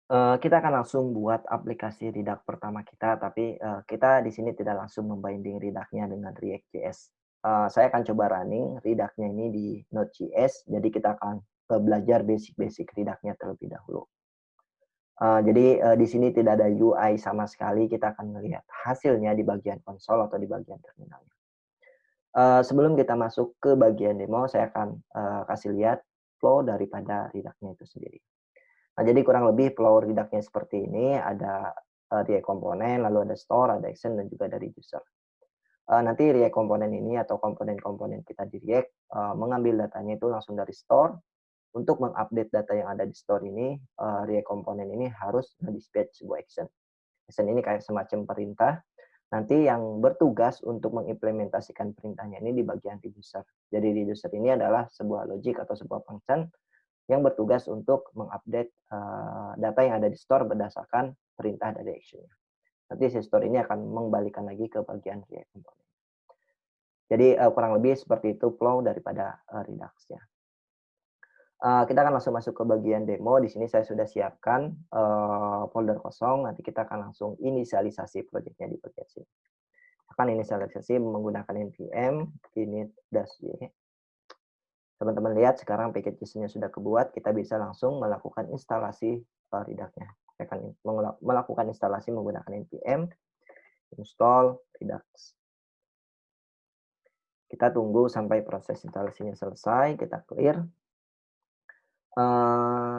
Kita akan langsung buat aplikasi Redact pertama kita, tapi, kita di sini tidak langsung mem-binding Redact-nya dengan React.js. Saya akan coba running Redact-nya ini di Node.js, jadi kita akan, belajar basic-basic Redact-nya terlebih dahulu. Jadi, di sini tidak ada UI sama sekali, kita akan melihat hasilnya di bagian konsol atau di bagian terminalnya. Sebelum kita masuk ke bagian demo, saya akan, kasih lihat flow daripada Redact-nya itu sendiri. Nah, jadi kurang lebih flow Redact-nya seperti ini, ada, React komponen, lalu ada store, ada action, dan juga dari user. Nanti React komponen ini atau komponen-komponen kita di React, mengambil datanya itu langsung dari store. Untuk mengupdate data yang ada di store ini, React komponen ini harus nge-dispatch sebuah action. Action ini kayak semacam perintah, nanti yang bertugas untuk mengimplementasikan perintahnya ini di bagian reducer. Jadi reducer ini adalah sebuah logic atau sebuah function yang bertugas untuk mengupdate, data yang ada di store berdasarkan perintah dari action-nya. Nanti si store ini akan mengembalikan lagi ke bagian React component. Jadi, kurang lebih seperti itu flow daripada, Redux-nya. Kita akan langsung masuk ke bagian demo. Di sini saya sudah siapkan, folder kosong, nanti kita akan langsung inisialisasi project-nya di bagian sini. Akan inisialisasi menggunakan npm init-y. Teman-teman lihat sekarang package-nya sudah kebuat, kita bisa langsung melakukan instalasi, Redux-nya. Saya akan melakukan instalasi menggunakan npm install Redux. Kita tunggu sampai proses instalasinya selesai, kita clear.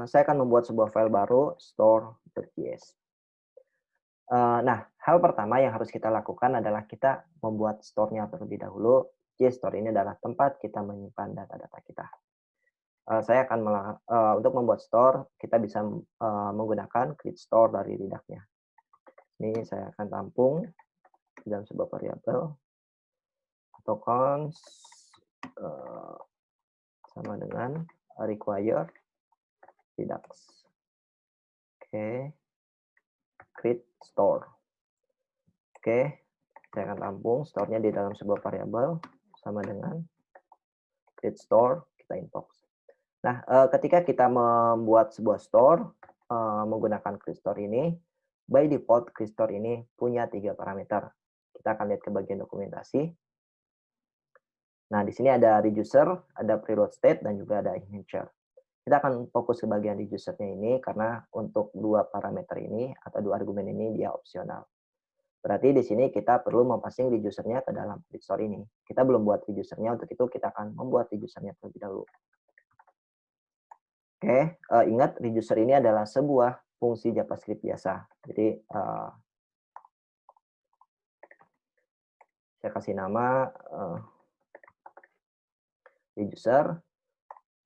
Saya akan membuat sebuah file baru, store.js. Nah, hal pertama yang harus kita lakukan adalah kita membuat store-nya terlebih dahulu. JStore ini adalah tempat kita menyimpan data-data kita. Saya akan untuk membuat store, kita bisa, menggunakan create store dari Redux-nya. Ini saya akan tampung di dalam sebuah variabel atau const, sama dengan require Redux. Oke, create store. Oke, saya akan tampung store-nya di dalam sebuah variabel sama dengan create store, kita inbox. Nah, ketika kita membuat sebuah store, menggunakan create store ini, by default create store ini punya 3 parameter. Kita akan lihat ke bagian dokumentasi. Nah, di sini ada reducer, ada preload state, dan juga ada integer. Kita akan fokus ke bagian reducer-nya ini karena untuk 2 parameter ini atau 2 argumen ini dia opsional. Berarti di sini kita perlu mempassing reducer-nya ke dalam create store ini. Kita belum buat reducer-nya, untuk itu kita akan membuat reducer-nya terlebih dahulu. Oke, ingat reducer ini adalah sebuah fungsi JavaScript biasa. Jadi, saya kasih nama, reducer,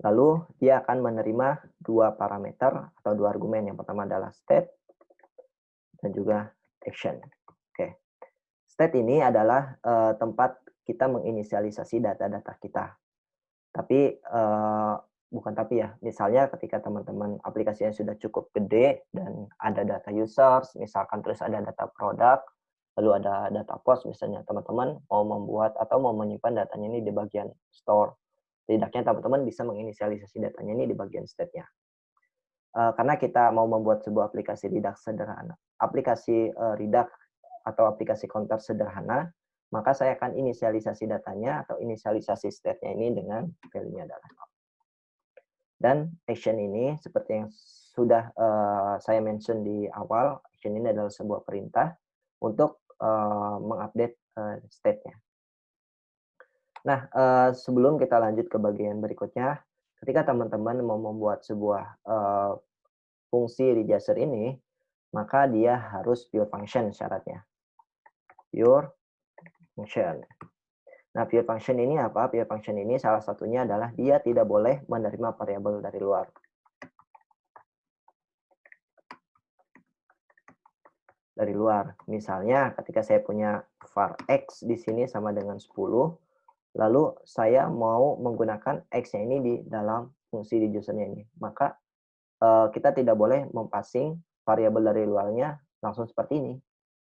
lalu dia akan menerima 2 parameter atau 2 argumen. Yang pertama adalah state dan juga action. Oke. State ini adalah, tempat kita menginisialisasi data-data kita. Tapi, bukan tapi ya, misalnya ketika teman-teman aplikasinya sudah cukup gede dan ada data users, misalkan terus ada data produk, lalu ada data post, misalnya teman-teman mau membuat atau mau menyimpan datanya ini di bagian store. Setidaknya teman-teman bisa menginisialisasi datanya ini di bagian state-nya. Karena kita mau membuat sebuah aplikasi Redux sederhana, aplikasi, Redux atau aplikasi counter sederhana, maka saya akan inisialisasi datanya atau inisialisasi state-nya ini dengan value-nya adalah nol. Dan action ini seperti yang sudah, saya mention di awal, action ini adalah sebuah perintah untuk, mengupdate, state-nya. Nah, sebelum kita lanjut ke bagian berikutnya, ketika teman-teman mau membuat sebuah, fungsi reducer ini, maka dia harus pure function syaratnya. Pure function. Nah, pure function ini apa? Pure function ini salah satunya adalah dia tidak boleh menerima variabel dari luar. Dari luar. Misalnya ketika saya punya var x di sini sama dengan 10, lalu saya mau menggunakan x-nya ini di dalam fungsi reducer-nya ini. Maka, kita tidak boleh mempassing variabel dari luarnya langsung seperti ini.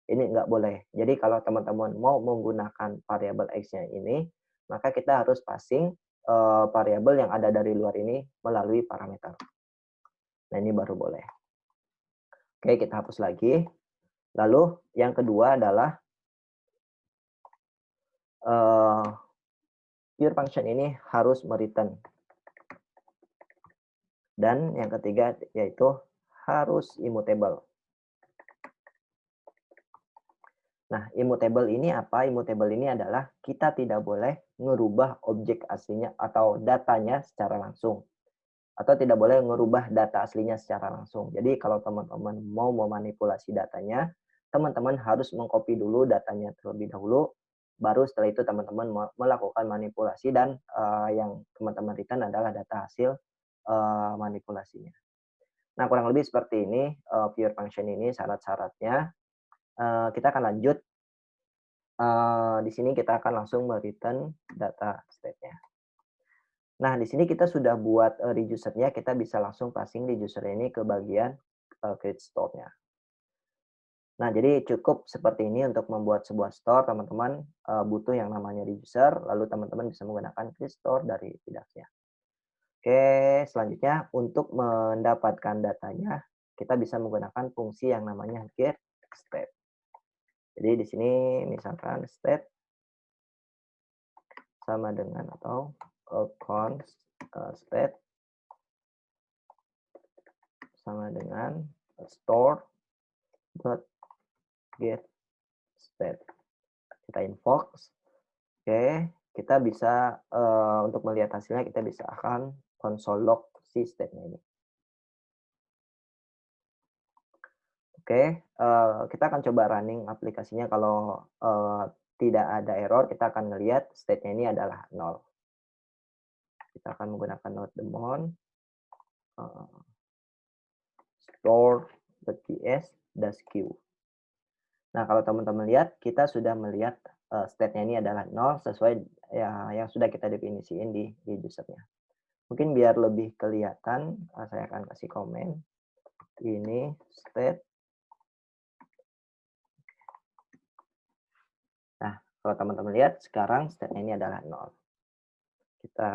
Ini nggak boleh. Jadi kalau teman-teman mau menggunakan variabel x-nya ini, maka kita harus passing, variabel yang ada dari luar ini melalui parameter. Nah, ini baru boleh. Oke, kita hapus lagi. Lalu yang kedua adalah uh, pure function ini harus mereturn. Dan yang ketiga yaitu harus immutable. Nah, immutable ini apa? Immutable ini adalah kita tidak boleh merubah objek aslinya atau datanya secara langsung. Atau tidak boleh merubah data aslinya secara langsung. Jadi kalau teman-teman mau memanipulasi datanya, teman-teman harus mengcopy dulu datanya terlebih dahulu, baru setelah itu teman-teman melakukan manipulasi dan yang teman-teman return adalah data hasil manipulasinya. Nah, kurang lebih seperti ini pure function ini syarat-syaratnya. Kita akan lanjut. Di sini kita akan langsung return data state-nya. Nah, di sini kita sudah buat reducer-nya, kita bisa langsung passing reducer ini ke bagian create store-nya. Nah, jadi cukup seperti ini untuk membuat sebuah store, teman-teman butuh yang namanya reducer, lalu teman-teman bisa menggunakan create store dari Redux-nya. Oke, selanjutnya untuk mendapatkan datanya, kita bisa menggunakan fungsi yang namanya get state. Jadi di sini misalkan state sama dengan atau const state sama dengan store dot get state. Kita invoke. Oke, kita bisa untuk melihat hasilnya kita bisa akan console log si state-nya ini. Oke, kita akan coba running aplikasinya. Kalau tidak ada error, kita akan melihat state-nya ini adalah 0. Kita akan menggunakan node daemon store.js -q. Nah, kalau teman-teman lihat, kita sudah melihat state-nya ini adalah 0 sesuai ya, yang sudah kita definisiin di user-nya. Mungkin biar lebih kelihatan, saya akan kasih komen. Ini state. Nah, kalau teman-teman lihat, sekarang state-nya ini adalah 0. Kita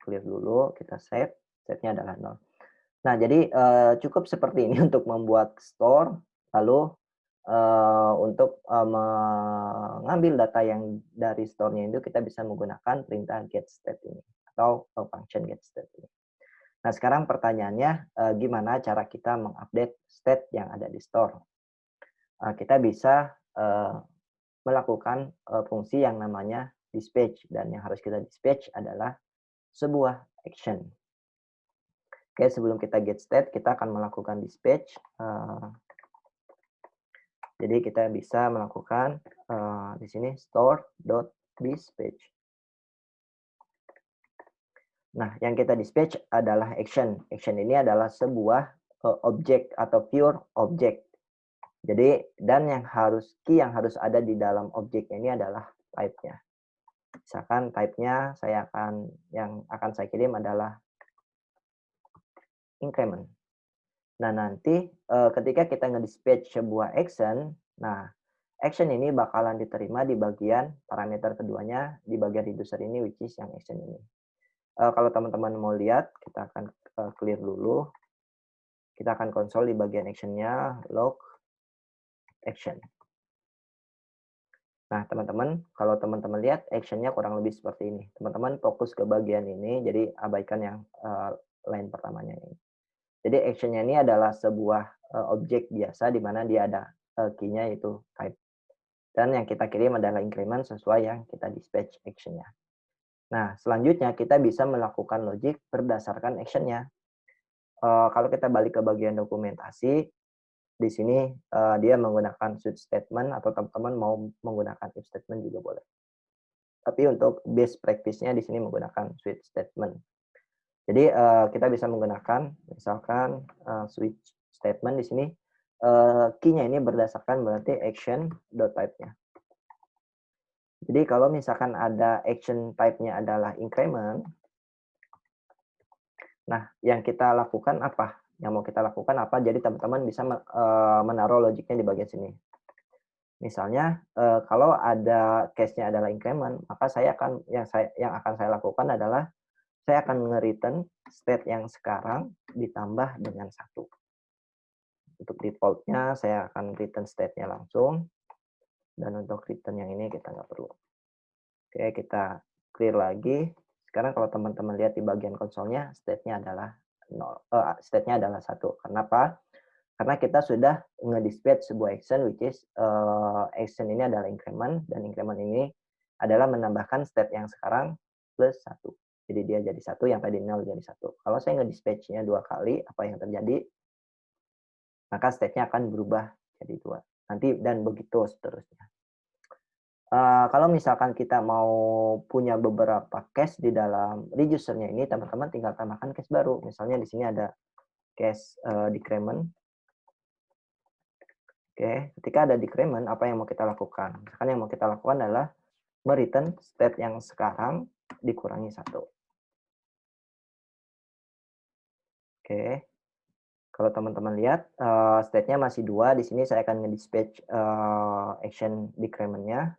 clear dulu, kita save. State-nya adalah 0. Nah, jadi cukup seperti ini untuk membuat store, lalu untuk mengambil data yang dari store-nya itu kita bisa menggunakan perintah get state ini atau function get state ini. Nah, sekarang pertanyaannya gimana cara kita mengupdate state yang ada di store? Kita bisa melakukan fungsi yang namanya dispatch, dan yang harus kita dispatch adalah sebuah action. Oke, sebelum kita get state, kita akan melakukan dispatch. Jadi kita bisa melakukan di sini store.dispatch. Nah, yang kita dispatch adalah action. Action ini adalah sebuah objek atau pure object. Jadi, dan yang key yang harus ada di dalam objeknya ini adalah type-nya. Misalkan type-nya yang akan saya kirim adalah increment. Nah, nanti ketika kita nge-dispatch sebuah action, nah action ini bakalan diterima di bagian parameter keduanya, di bagian reducer ini, which is yang action ini. Kalau teman-teman mau lihat, kita akan clear dulu. Kita akan konsol di bagian action-nya, log action. Nah, teman-teman, kalau teman-teman lihat action-nya kurang lebih seperti ini. Teman-teman fokus ke bagian ini, jadi abaikan yang line pertamanya ini. Jadi action-nya ini adalah sebuah objek biasa di mana dia ada key-nya yaitu type. Dan yang kita kirim adalah increment sesuai yang kita dispatch action-nya. Nah, selanjutnya kita bisa melakukan logic berdasarkan action-nya. Kalau kita balik ke bagian dokumentasi, di sini dia menggunakan switch statement atau teman-teman mau menggunakan if statement juga boleh. Tapi untuk best practice-nya di sini menggunakan switch statement. Jadi kita bisa menggunakan misalkan switch statement di sini key-nya ini berdasarkan berarti action.type-nya. Jadi kalau misalkan ada action type-nya adalah increment, nah yang kita lakukan apa? Yang mau kita lakukan apa? Jadi teman-teman bisa menaruh logiknya di bagian sini. Misalnya kalau ada case-nya adalah increment, maka yang akan saya lakukan adalah saya akan nge-return state yang sekarang ditambah dengan 1. Untuk default-nya saya akan return state-nya langsung, dan untuk return yang ini kita nggak perlu. Oke, kita clear lagi. Sekarang kalau teman-teman lihat di bagian konsolnya, state-nya adalah 0, state-nya adalah 1. Kenapa? Karena kita sudah nge-dispatch sebuah action which is, action ini adalah increment, dan increment ini adalah menambahkan state yang sekarang plus 1. Jadi dia jadi 1, yang tadi 0 jadi 1. Kalau saya nge-dispatch-nya 2 kali, apa yang terjadi? Maka state-nya akan berubah jadi 2. Nanti dan begitu seterusnya. Kalau misalkan kita mau punya beberapa case di dalam reducer-nya ini, teman-teman tinggal tambahkan case baru. Misalnya di sini ada case, decrement. Oke, ketika ada decrement, apa yang mau kita lakukan? Misalkan yang mau kita lakukan adalah me-return state yang sekarang dikurangi 1. Oke, kalau teman-teman lihat, state-nya masih 2, di sini saya akan nge-dispatch, action decrement-nya.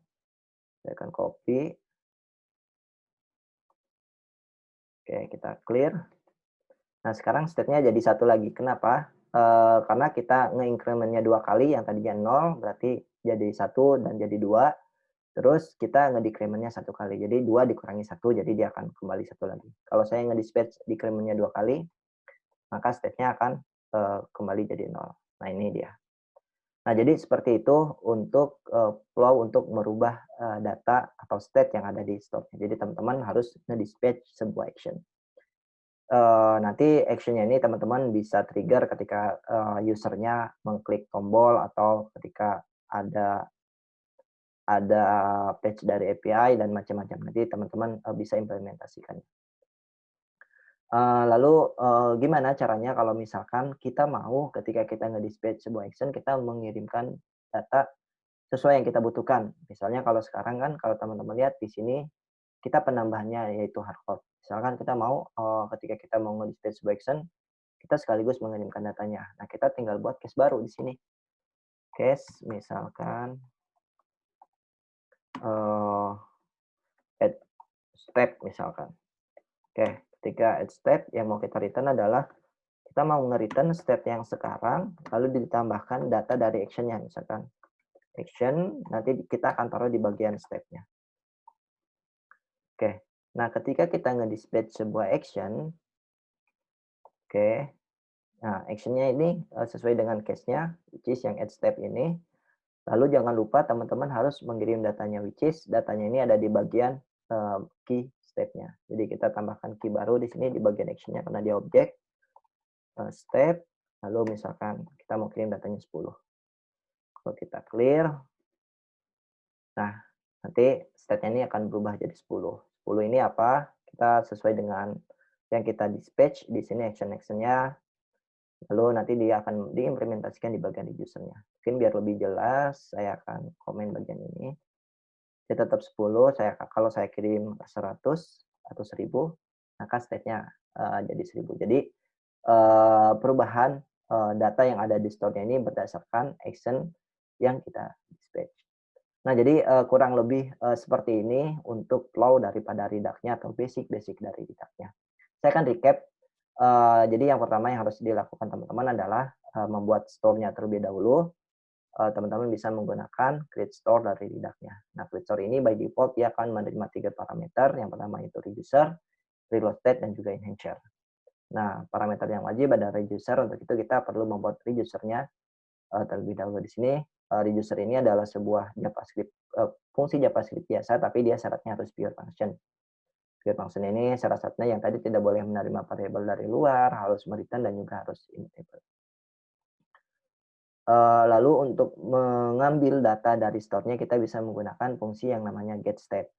Saya akan copy. Oke, kita clear. Nah, sekarang state-nya jadi 1 lagi. Kenapa? Karena kita nge-increment-nya 2 kali, yang tadinya 0, berarti jadi 1 dan jadi 2. Terus kita nge-decrement-nya 1 kali. Jadi 2 dikurangi 1, jadi dia akan kembali 1 lagi. Kalau saya nge-dispatch decrement-nya 2 kali, maka state-nya akan, kembali jadi 0. Nah, ini dia. Nah, jadi seperti itu untuk, flow untuk merubah, data atau state yang ada di store-nya. Jadi teman-teman harus nge-dispatch sebuah action. Nanti action-nya ini teman-teman bisa trigger ketika, user-nya mengklik tombol atau ketika ada patch dari API dan macam-macam. Nanti teman-teman, bisa implementasikannya. Lalu, gimana caranya kalau misalkan kita mau ketika kita nge-dispatch sebuah action, kita mengirimkan data sesuai yang kita butuhkan. Misalnya kalau sekarang kan kalau teman-teman lihat di sini, kita penambahannya yaitu hardcode. Misalkan kita mau, ketika kita mau nge-dispatch sebuah action, kita sekaligus mengirimkan datanya. Nah, kita tinggal buat case baru di sini. Case misalkan, add step misalkan. Oke, ketika add step yang mau kita return adalah kita mau nge-return step yang sekarang, lalu ditambahkan data dari action-nya. Misalkan action, nanti kita akan taruh di bagian step-nya. Oke, nah ketika kita nge-dispatch sebuah action, oke, nah action-nya ini sesuai dengan case-nya, which is yang add step ini. Lalu jangan lupa teman-teman harus mengirim datanya, which is datanya ini ada di bagian key step-nya. Jadi kita tambahkan key baru di sini di bagian action-nya karena dia objek, step, lalu misalkan kita mau kirim datanya 10. Kalau kita clear, nah nanti state-nya ini akan berubah jadi 10. 10 ini apa? Kita sesuai dengan yang kita dispatch di sini action-action-nya, lalu nanti dia akan diimplementasikan di bagian user-nya. Mungkin biar lebih jelas, saya akan komen bagian ini. Dia tetap 10, kalau saya kirim 100 atau 1000, maka state-nya jadi 1000. Jadi perubahan data yang ada di store-nya ini berdasarkan action yang kita dispatch. Nah, jadi kurang lebih seperti ini untuk flow daripada Redux-nya atau basic-basic dari Redux-nya. Saya akan recap. Jadi yang pertama yang harus dilakukan teman-teman adalah membuat store-nya terlebih dahulu. Teman-teman bisa menggunakan create store dari Redux-nya. Nah, create store ini by default dia akan menerima 3 parameter. Yang pertama itu reducer, reload state, dan juga enhancer. Nah, parameter yang wajib ada reducer. Untuk itu kita perlu membuat reducer-nya terlebih dahulu. Di sini reducer ini adalah sebuah JavaScript, fungsi JavaScript biasa, tapi dia syaratnya harus pure function. Pure function ini salah satunya yang tadi tidak boleh menerima variabel dari luar, harus return, dan juga harus immutable. Lalu untuk mengambil data dari store-nya kita bisa menggunakan fungsi yang namanya getState.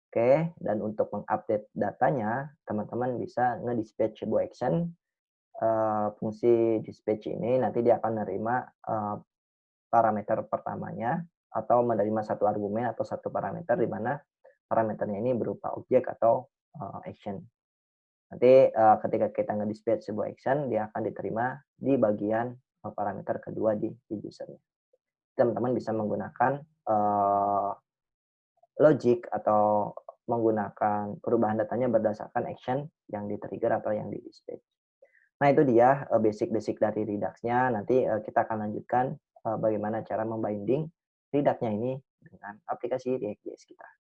Oke, dan untuk mengupdate datanya, teman-teman bisa nge-dispatch sebuah action. Fungsi dispatch ini nanti dia akan menerima parameter pertamanya atau menerima satu argumen atau satu parameter di mana parameternya ini berupa objek atau action. Nanti ketika kita nge-dispatch sebuah action, dia akan diterima di bagian parameter kedua di user-nya. Teman-teman bisa menggunakan logic atau menggunakan perubahan datanya berdasarkan action yang di-trigger atau yang di-dispatch. Nah itu dia, basic-basic dari Redux-nya, nanti, kita akan lanjutkan, bagaimana cara membinding Redux-nya ini dengan aplikasi React.js kita.